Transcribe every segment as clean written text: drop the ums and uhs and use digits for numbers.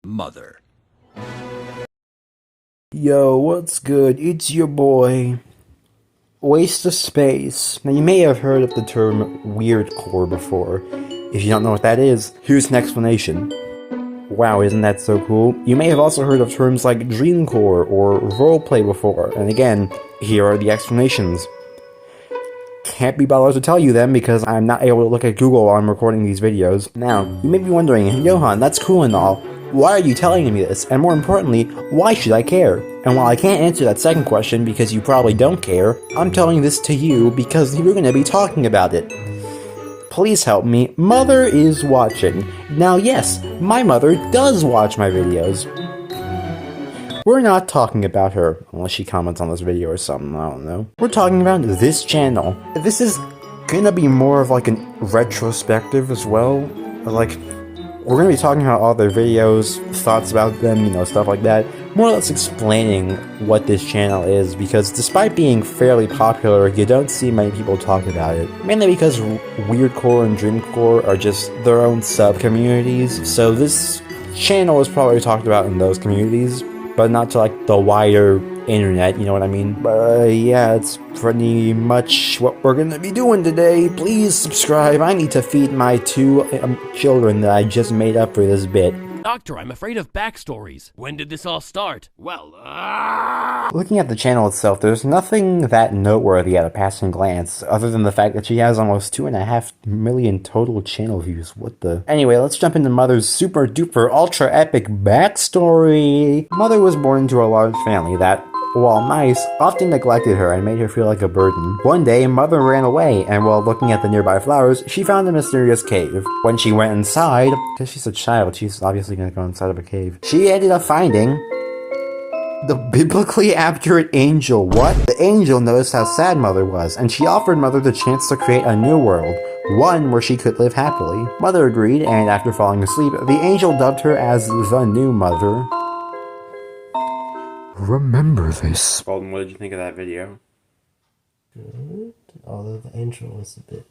Mother. Yo, what's good? It's your boy, Waste of Space. Now, you may have heard of the term Weirdcore before. If you don't know what that is, here's an explanation. Wow, isn't that so cool? You may have also heard of terms like dreamcore or roleplay before, and again, here are the explanations. Can't be bothered to tell you them because I'm not able to look at Google while I'm recording these videos. Now, you may be wondering, Johan, that's cool and all. Why are you telling me this? And more importantly, why should I care? And while I can't answer that second question because you probably don't care, I'm telling this to you because we're going to be talking about it. Please help me. Mother is watching. Now yes, my mother does watch my videos. We're not talking about her, unless she comments on this video or something, I don't know. We're talking about this channel. This is gonna be more of like a retrospective as well. Like, we're gonna be talking about all their videos, thoughts about them, you know, stuff like that. More or less explaining what this channel is, because despite being fairly popular, you don't see many people talk about it. Mainly because Weirdcore and Dreamcore are just their own sub-communities, so this channel is probably talked about in those communities, but not to like the wider internet, you know what I mean? But yeah, it's pretty much what we're gonna be doing today. Please subscribe. I need to feed my two children that I just made up for this bit. Doctor, I'm afraid of backstories. When did this all start? Well, Looking at the channel itself, there's nothing that noteworthy at a passing glance, other than the fact that she has almost 2.5 million total channel views. What the? Anyway, let's jump into Mother's super duper ultra epic backstory. Mother was born into a large family that, while nice, often neglected her and made her feel like a burden. One day, Mother ran away, and while looking at the nearby flowers, she found a mysterious cave. When she went inside, because she's a child, she's obviously gonna go inside of a cave, she ended up finding the biblically accurate angel. What? The angel noticed how sad Mother was, and she offered Mother the chance to create a new world, one where she could live happily. Mother agreed, and after falling asleep, the angel dubbed her as the new Mother. Remember this. Golden, what did you think of that video? Good, although the intro was a bit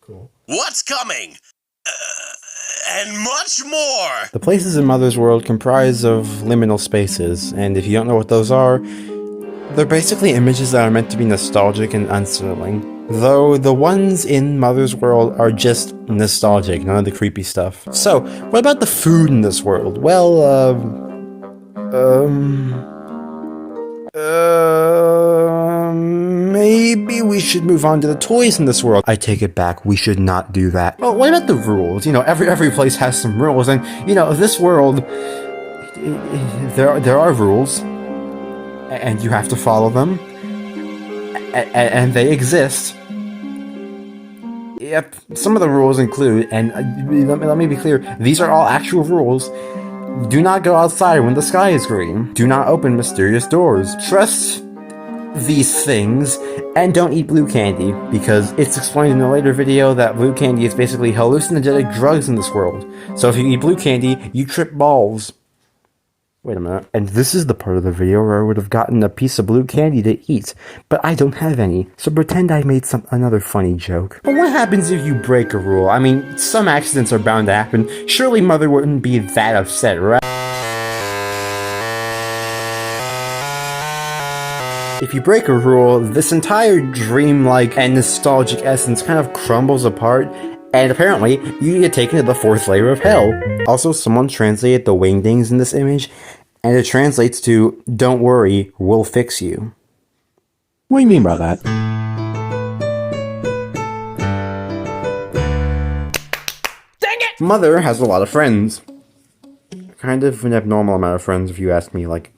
cool. What's coming? And much more! The places in Mother's world comprise of liminal spaces, and if you don't know what those are, they're basically images that are meant to be nostalgic and unsettling. Though the ones in Mother's world are just nostalgic, none of the creepy stuff. So, what about the food in this world? Well, maybe we should move on to the toys in this world. I take it back, we should not do that. Well, what about the rules? You know, every place has some rules, and, you know, this world, there are rules, and you have to follow them, and they exist. Yep, some of the rules include, and let me be clear, these are all actual rules. Do not go outside when the sky is green. Do not open mysterious doors. Trust these things, and don't eat blue candy, because it's explained in a later video that blue candy is basically hallucinogenic drugs in this world. So if you eat blue candy, you trip balls. Wait a minute. And this is the part of the video where I would have gotten a piece of blue candy to eat, but I don't have any, so pretend I made another funny joke. But what happens if you break a rule? I mean, some accidents are bound to happen. Surely Mother wouldn't be that upset, right? If you break a rule, this entire dreamlike and nostalgic essence kind of crumbles apart, and apparently, you get taken to the 4th layer of hell. Also, someone translated the wingdings in this image, and it translates to, "Don't worry, we'll fix you." What do you mean by that? dang it! Mother has a lot of friends. Kind of an abnormal amount of friends, if you ask me. Like,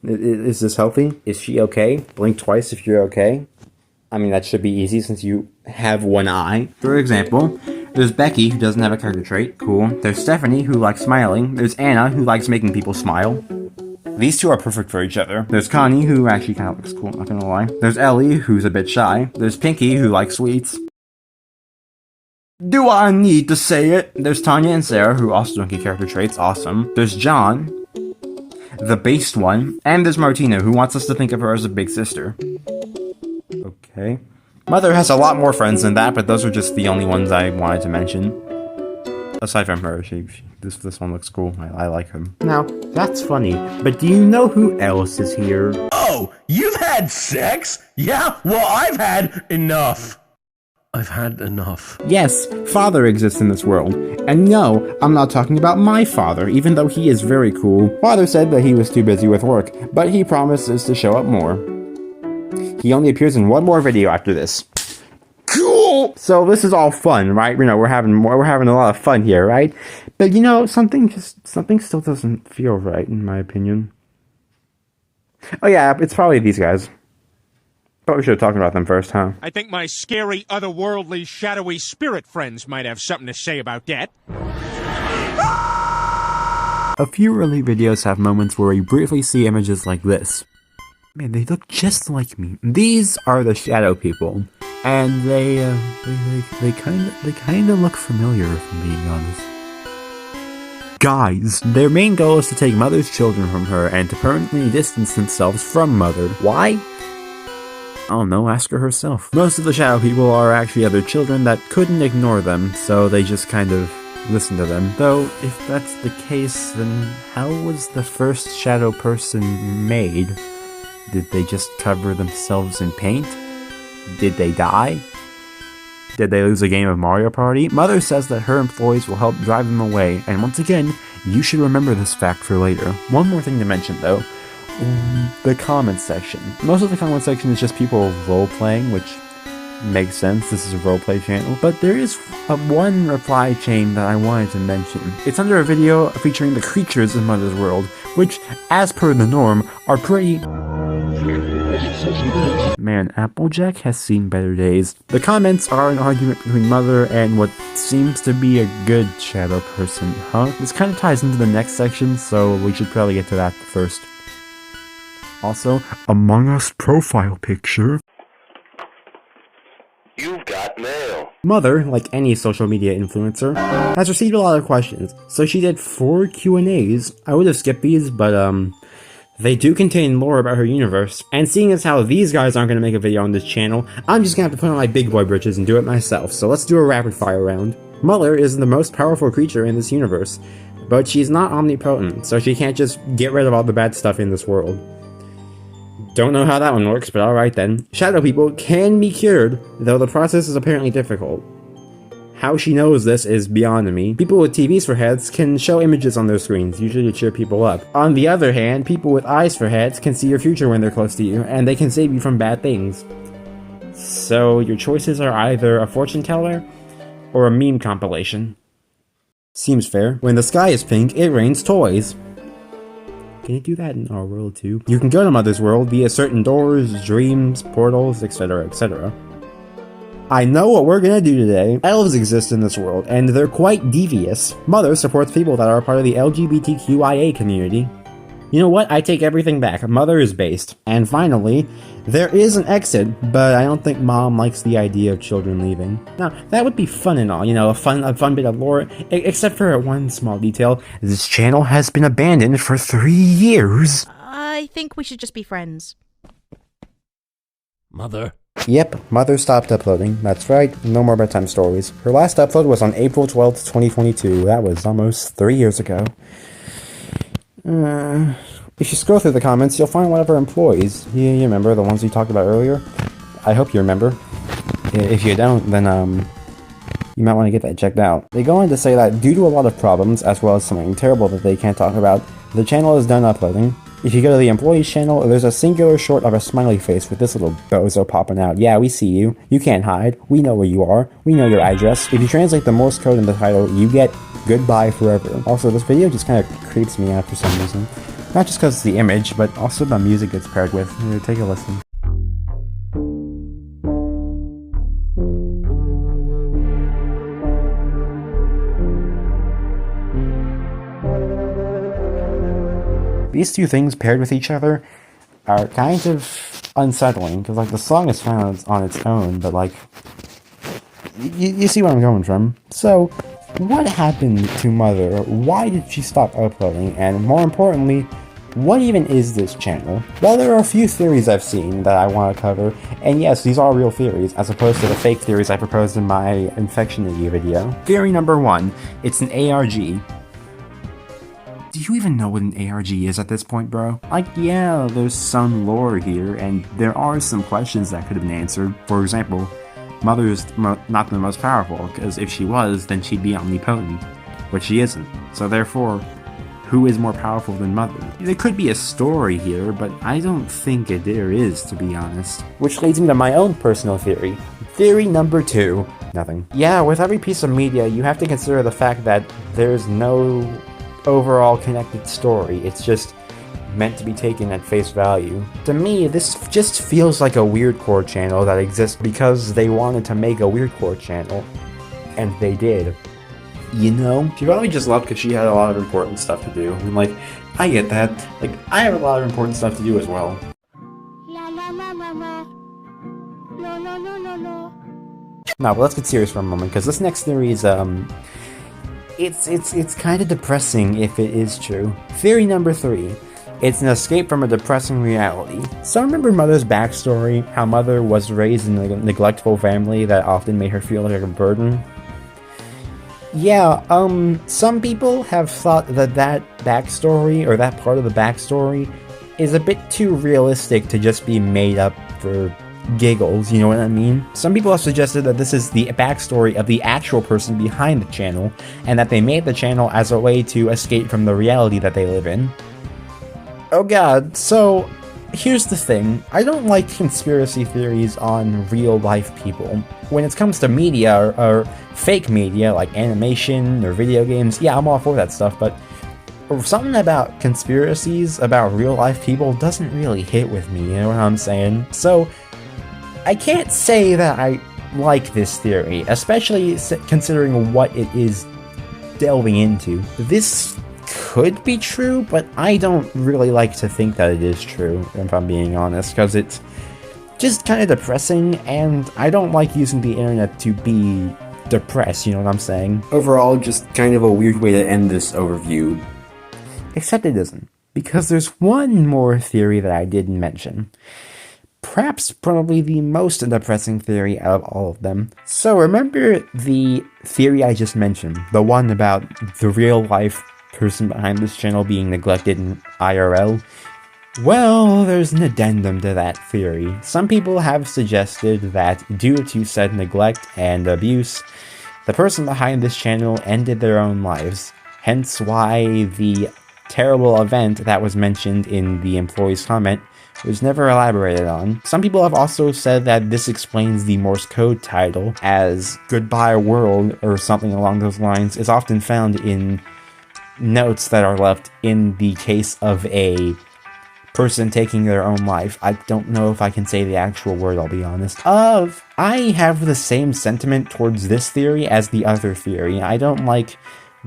is this healthy? Is she okay? Blink twice if you're okay. I mean, that should be easy since you have one eye. For example, there's Becky, who doesn't have a character trait. Cool. There's Stephanie, who likes smiling. There's Anna, who likes making people smile. These two are perfect for each other. There's Connie, who actually kind of looks cool, not gonna lie. There's Ellie, who's a bit shy. There's Pinky, who likes sweets. Do I need to say it? There's Tanya and Sarah, who also don't get character traits. Awesome. There's John, the based one. And there's Martina, who wants us to think of her as a big sister. Okay. Mother has a lot more friends than that, but those are just the only ones I wanted to mention. Aside from her, this one looks cool. I like him. Now, that's funny, but do you know who else is here? Oh, you've had sex? Yeah, well, I've had enough. I've had enough. Yes, father exists in this world. And no, I'm not talking about my father, even though he is very cool. Father said that he was too busy with work, but he promises to show up more. He only appears in one more video after this. Cool! So this is all fun, right? You know, we're having a lot of fun here, right? But you know, something still doesn't feel right, in my opinion. Oh yeah, it's probably these guys. Probably should have talked about them first, huh? I think my scary, otherworldly, shadowy spirit friends might have something to say about that. A few early videos have moments where we briefly see images like this. Man, they look just like me. These are the shadow people, and they kind of look familiar, if I'm being honest. Guys, their main goal is to take Mother's children from her and to permanently distance themselves from Mother. Why? I don't know, ask her herself. Most of the shadow people are actually other children that couldn't ignore them, so they just kind of listen to them. Though, if that's the case, then how was the first shadow person made? Did they just cover themselves in paint? Did they die? Did they lose a game of Mario Party? Mother says that her employees will help drive them away, and once again, you should remember this fact for later. One more thing to mention though. The comment section. Most of the comment section is just people role-playing, which makes sense, this is a roleplay channel. But there is one reply chain that I wanted to mention. It's under a video featuring the creatures in Mother's World, which, as per the norm, are pretty... Man, Applejack has seen better days. The comments are an argument between Mother and what seems to be a good shadow person, huh? This kind of ties into the next section, so we should probably get to that first. Also, Among Us profile picture. You've got mail. Mother, like any social media influencer, has received a lot of questions, so she did 4 Q&As. I would have skipped these, but they do contain lore about her universe. And seeing as how these guys aren't going to make a video on this channel, I'm just going to have to put on my big boy britches and do it myself, so let's do a rapid fire round. Mother is the most powerful creature in this universe, but she's not omnipotent, so she can't just get rid of all the bad stuff in this world. Don't know how that one works, but alright then. Shadow people can be cured, though the process is apparently difficult. How she knows this is beyond me. People with TVs for heads can show images on their screens, usually to cheer people up. On the other hand, people with eyes for heads can see your future when they're close to you, and they can save you from bad things. So your choices are either a fortune teller, or a meme compilation. Seems fair. When the sky is pink, it rains toys. Can you do that in our world too? You can go to Mother's World via certain doors, dreams, portals, etc, etc. I know what we're gonna do today. Elves exist in this world, and they're quite devious. Mother supports people that are part of the LGBTQIA community. You know what? I take everything back. Mother is based. And finally, there is an exit, but I don't think Mom likes the idea of children leaving. Now, that would be fun and all, you know, a fun bit of lore, except for one small detail. This channel has been abandoned for 3 years. I think we should just be friends. Mother. Yep, Mother stopped uploading. That's right, no more bedtime stories. Her last upload was on April 12th, 2022. That was almost 3 years ago. If you scroll through the comments, you'll find one of her employees. You remember, the ones we talked about earlier? I hope you remember. If you don't, then, you might want to get that checked out. They go on to say that due to a lot of problems, as well as something terrible that they can't talk about, the channel is done uploading. If you go to the employees channel, there's a singular shot of a smiley face with this little bozo popping out. Yeah, we see you. You can't hide. We know where you are. We know your address. If you translate the Morse code in the title, you get goodbye forever. Also, this video just kind of creeps me out for some reason. Not just because it's the image, but also the music it's paired with. Here, take a listen. These two things paired with each other are kind of unsettling, because like the song is fine on its own, but like, you see where I'm going from. So, what happened to Mother? Why did she stop uploading? And more importantly, what even is this channel? Well, there are a few theories I've seen that I want to cover, and yes, these are real theories, as opposed to the fake theories I proposed in my Infectionity video. Theory number 1, it's an ARG. Do you even know what an ARG is at this point, bro? Like, yeah, there's some lore here, and there are some questions that could have been answered. For example, Mother's not the most powerful, because if she was, then she'd be omnipotent, but she isn't. So therefore, who is more powerful than Mother? There could be a story here, but I don't think there is, to be honest. Which leads me to my own personal theory. Theory number 2. Nothing. Yeah, with every piece of media, you have to consider the fact that there's no overall connected story. It's just meant to be taken at face value. To me, this just feels like a Weirdcore channel that exists because they wanted to make a Weirdcore channel, and they did. You know? She probably just left because she had a lot of important stuff to do. And like, I get that. Like, I have a lot of important stuff to do as well. Now, but let's get serious for a moment, because this next theory is, it's kind of depressing if it is true. Theory number 3. It's an escape from a depressing reality. So remember Mother's backstory? How Mother was raised in a neglectful family that often made her feel like a burden? Yeah, some people have thought that that backstory, or that part of the backstory, is a bit too realistic to just be made up for giggles, you know what I mean? Some people have suggested that this is the backstory of the actual person behind the channel, and that they made the channel as a way to escape from the reality that they live in. Oh god, so here's the thing. I don't like conspiracy theories on real-life people. When it comes to media, or fake media, like animation or video games, yeah, I'm all for that stuff, but something about conspiracies about real-life people doesn't really hit with me, you know what I'm saying? So, I can't say that I like this theory, especially considering what it is delving into. This could be true, but I don't really like to think that it is true, if I'm being honest, because it's just kind of depressing, and I don't like using the internet to be depressed, you know what I'm saying? Overall, just kind of a weird way to end this overview. Except it isn't, because there's one more theory that I didn't mention. Perhaps probably the most depressing theory out of all of them. So remember the theory I just mentioned, the one about the real-life person behind this channel being neglected in IRL? Well, there's an addendum to that theory. Some people have suggested that due to said neglect and abuse, the person behind this channel ended their own lives, hence why the terrible event that was mentioned in the employee's comment was never elaborated on. Some people have also said that this explains the Morse code title, as "Goodbye World" or something along those lines is often found in notes that are left in the case of a person taking their own life. I don't know if I can say the actual word, I'll be honest. I have the same sentiment towards this theory as the other theory. I don't like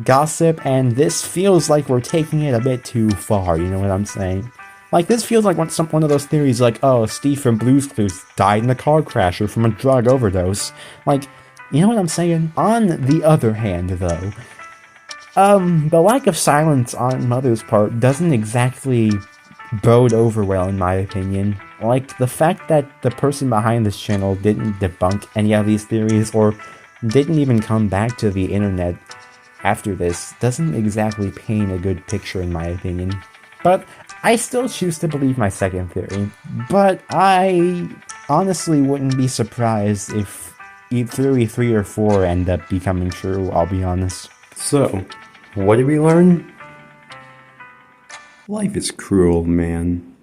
gossip, and this feels like we're taking it a bit too far, you know what I'm saying? Like, this feels like one of those theories like, oh, Steve from Blue's Clues died in a car crash or from a drug overdose. Like, you know what I'm saying? On the other hand, though, the lack of silence on Mother's part doesn't exactly bode over well, in my opinion. Like, the fact that the person behind this channel didn't debunk any of these theories, or didn't even come back to the internet after this, doesn't exactly paint a good picture, in my opinion. But I still choose to believe my second theory, but I honestly wouldn't be surprised if theory 3 or 4 end up becoming true, I'll be honest. So, what did we learn? Life is cruel, man.